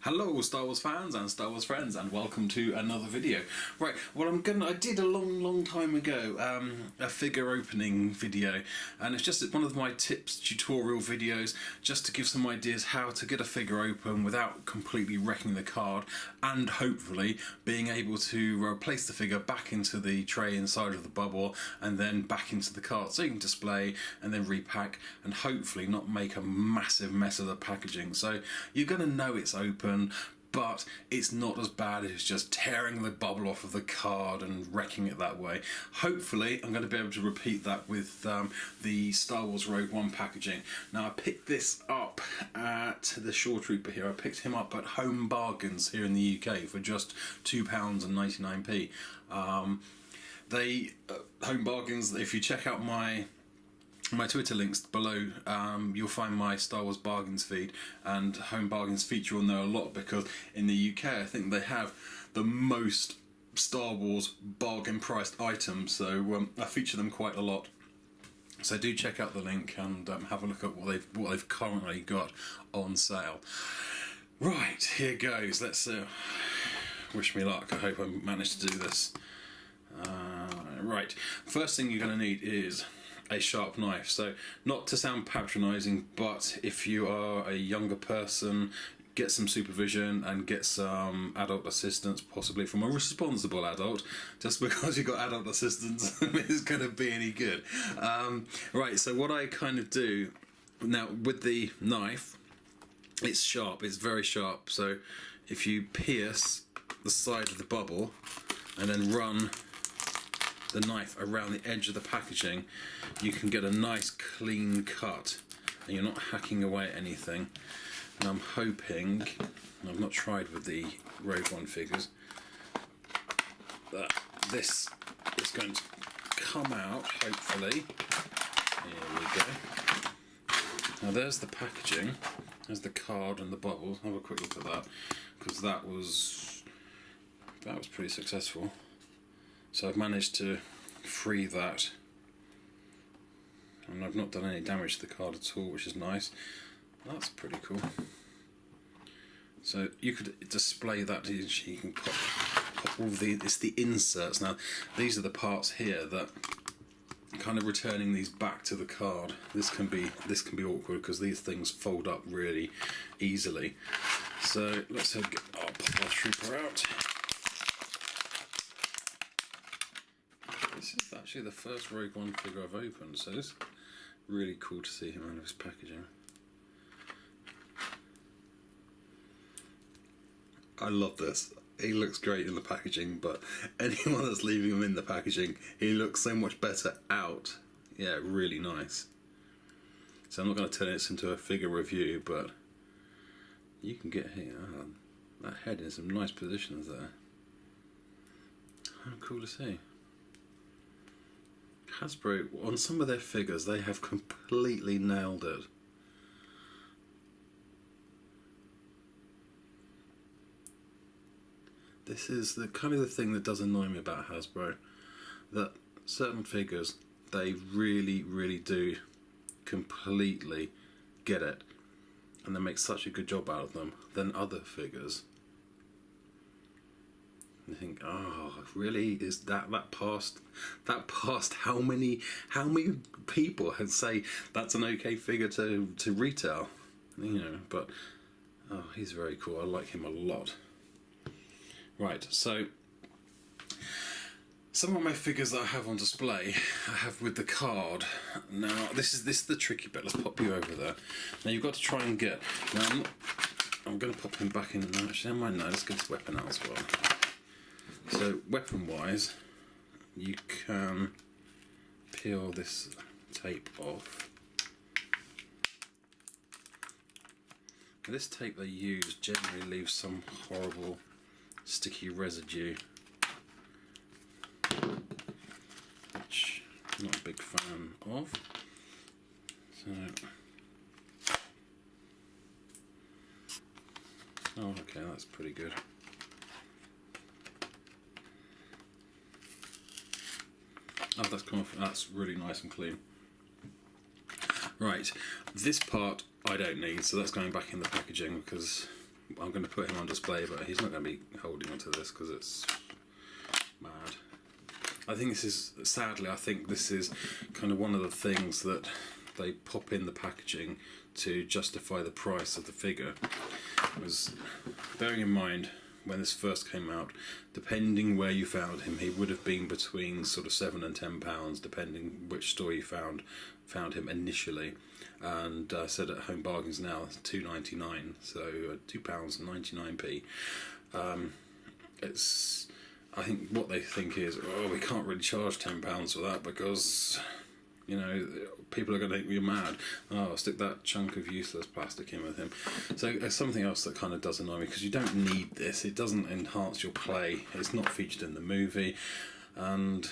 Hello Star Wars fans and Star Wars friends, and welcome to another video. Right, well I did a long time ago a figure opening video, and it's just one of my tips tutorial videos just to give some ideas how to get a figure open without completely wrecking the card, and hopefully being able to place the figure back into the tray inside of the bubble and then back into the card so you can display and then repack and hopefully not make a massive mess of the packaging. So you're going to know it's open, but it's not as bad as just tearing the bubble off of the card and wrecking it that way. Hopefully I'm going to be able to repeat that with the Star Wars Rogue One packaging. Now I picked this up at the Shore Trooper here. I picked him up at Home Bargains here in the UK for just £2.99. Home Bargains, if you check out my Twitter links below, you'll find my Star Wars Bargains feed, and Home Bargains feature on there a lot because in the UK I think they have the most Star Wars bargain priced items, so I feature them quite a lot. So do check out the link and have a look at what they've currently got on sale. Right, here goes. Let's wish me luck. I hope I manage to do this. Right, first thing you're going to need is a sharp knife. So not to sound patronising, but if you are a younger person, get some supervision and get some adult assistance, possibly from a responsible adult. Just because you've got adult assistance is going to be any good. Right, so what I kind of do now with the knife, it's sharp, it's very sharp. So if you pierce the side of the bubble and then run the knife around the edge of the packaging, you can get a nice clean cut and you're not hacking away at anything. And I'm hoping, and I've not tried with the Rogue One figures, that this is going to come out, hopefully. Here we go. Now there's the packaging, there's the card and the bubbles. Have a quick look at that, because that was pretty successful. So I've managed to free that, and I've not done any damage to the card at all, which is nice. That's pretty cool. So you could display that. You can pop all it's the inserts. Now these are the parts here that kind of returning these back to the card. This can be awkward because these things fold up really easily. So let's get our Pod Trooper out. This is actually the first Rogue One figure I've opened, so it's really cool to see him out of his packaging. I love this. He looks great in the packaging, but anyone that's leaving him in the packaging, he looks so much better out. Yeah, really nice. So I'm not going to turn this into a figure review, but you can get here. That head in some nice positions there. How cool to see. Hasbro, on some of their figures, they have completely nailed it. This is the kind of the thing that does annoy me about Hasbro, that certain figures, they really do completely get it, and they make such a good job out of them than other figures. You think, oh, really? Is that past how many people had say that's an okay figure to retail? You know, but oh, he's very cool. I like him a lot. Right, so some of my figures that I have on display, I have with the card. Now this is the tricky bit. Let's pop you over there. Now you've got to try and get. Now I'm going to pop him back in. Actually, I might know. Let's get his weapon out as well. So weapon-wise, you can peel this tape off. This tape they use generally leaves some horrible sticky residue, which I'm not a big fan of. So, oh, okay, that's pretty good. Oh, that's come off. That's really nice and clean. Right, this part I don't need, so that's going back in the packaging because I'm going to put him on display, but he's not going to be holding onto this because it's mad. I think this is, sadly, I think this is kind of one of the things that they pop in the packaging to justify the price of the figure. Was bearing in mind when this first came out, depending where you found him, he would have been between sort of £7 and £10, depending which store you found him initially. And I said at Home Bargains now, £2.99, so £2.99. It's, I think what they think is, oh, we can't really charge £10 for that because, you know, people are going to think we're mad. Oh, I'll stick that chunk of useless plastic in with him. So there's something else that kind of does annoy me, because you don't need this. It doesn't enhance your play. It's not featured in the movie, and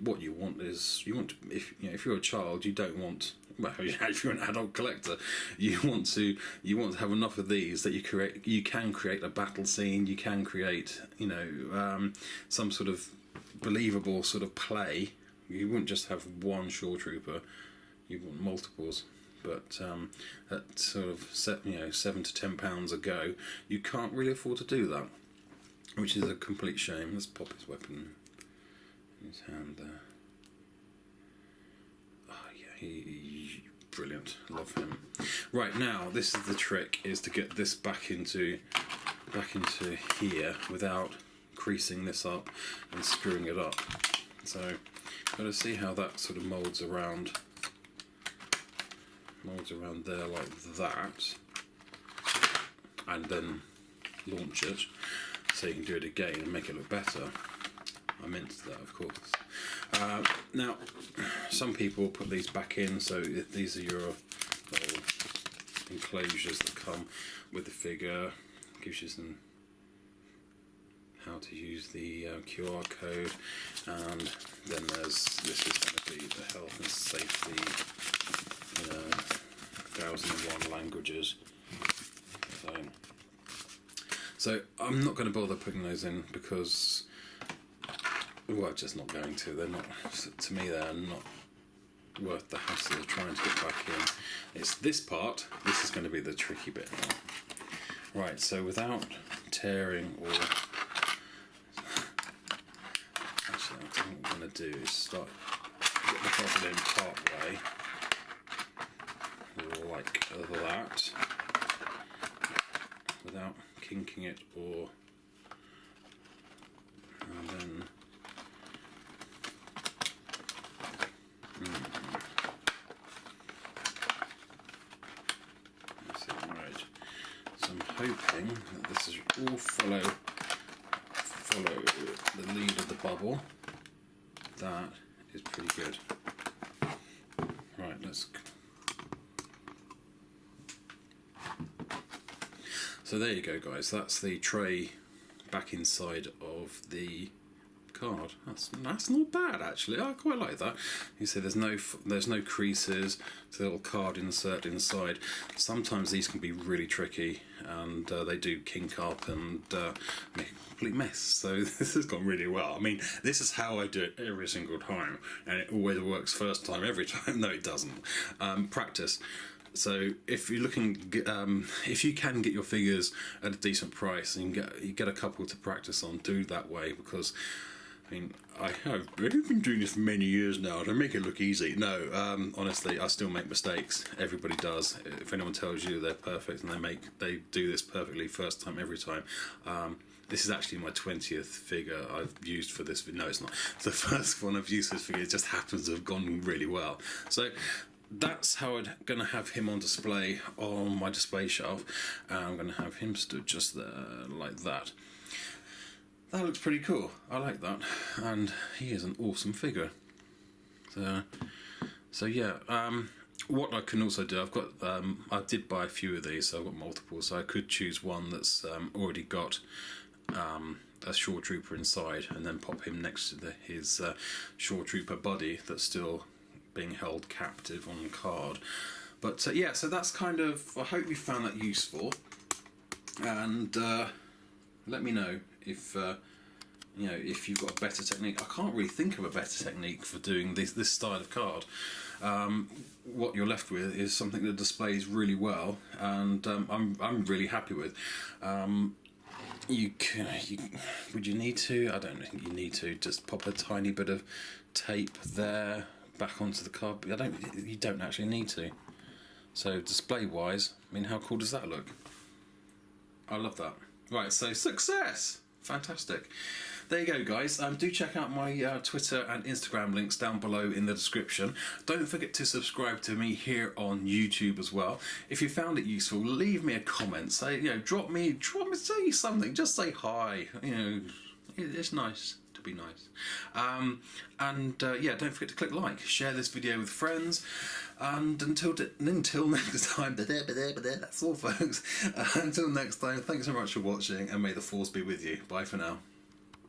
what you want is, if you're a child, you don't want. Well, if you're an adult collector, you want to have enough of these that you can create a battle scene. You can create, some sort of believable sort of play. You wouldn't just have one Shore Trooper, you want multiples. But at sort of £7 to £10 a go, you can't really afford to do that, which is a complete shame. Let's pop his weapon in his hand there. Oh yeah, he brilliant. Love him. Right, now this is the trick: is to get this back into here without creasing this up and screwing it up. So. Got to see how that sort of molds around there like that, and then launch it so you can do it again and make it look better. I meant that, of course. Now, some people put these back in, so these are your little enclosures that come with the figure. Gives you some how to use the QR code, and then this is going to be the health and safety, 1001 languages. So I'm not going to bother putting those in because, well, I'm just not going to. They're not, to me, they're not worth the hassle of trying to get back in. It's this part. This is going to be the tricky bit now. Right. So without tearing or what I'm going to do is start get the bottle in part way, like that, without kinking it and then that's it, right. So I'm hoping that this is all follow the lead of the bubble. That is pretty good. Right, so there you go, guys. That's the tray back inside of the card. That's not bad, actually. I quite like that. You see, there's no creases. It's a little card insert inside. Sometimes these can be really tricky, and they do kink up and make a complete mess. So this has gone really well. I mean, this is how I do it every single time, and it always works first time every time. No, it doesn't. Practice. So if you're looking, if you can get your figures at a decent price and you get a couple to practice on, do it that way, because I mean, I've been doing this for many years now and I make it look easy. No, honestly, I still make mistakes. Everybody does. If anyone tells you they're perfect and they do this perfectly first time every time. This is actually my 20th figure I've used for this. No, it's not. The first one I've used for this figure. It just happens to have gone really well. So that's how I'm going to have him on display on my display shelf. I'm going to have him stood just there like that. That looks pretty cool. I like that, and he is an awesome figure. So yeah. What I can also do, I've got. I did buy a few of these, so I've got multiple. So I could choose one that's already got a Shore Trooper inside, and then pop him next to his Shore Trooper buddy that's still being held captive on the card. But yeah, so that's kind of. I hope you found that useful, and let me know if if you've got a better technique. I can't really think of a better technique for doing this style of card. what you're left with is something that displays really well, and I'm really happy with. Would you need to? I don't think you need to. Just pop a tiny bit of tape there back onto the card. You don't actually need to. So display wise, I mean, how cool does that look? I love that. Right, so success! Fantastic. There you go, guys. Do check out my Twitter and Instagram links down below in the description. Don't forget to subscribe to me here on YouTube as well. If you found it useful, leave me a comment. Say, drop me, say something. Just say hi. It's nice to be nice. Don't forget to click like, share this video with friends, and until next time, that's all, folks. Until next time, thanks so much for watching, and may the force be with you. Bye for now.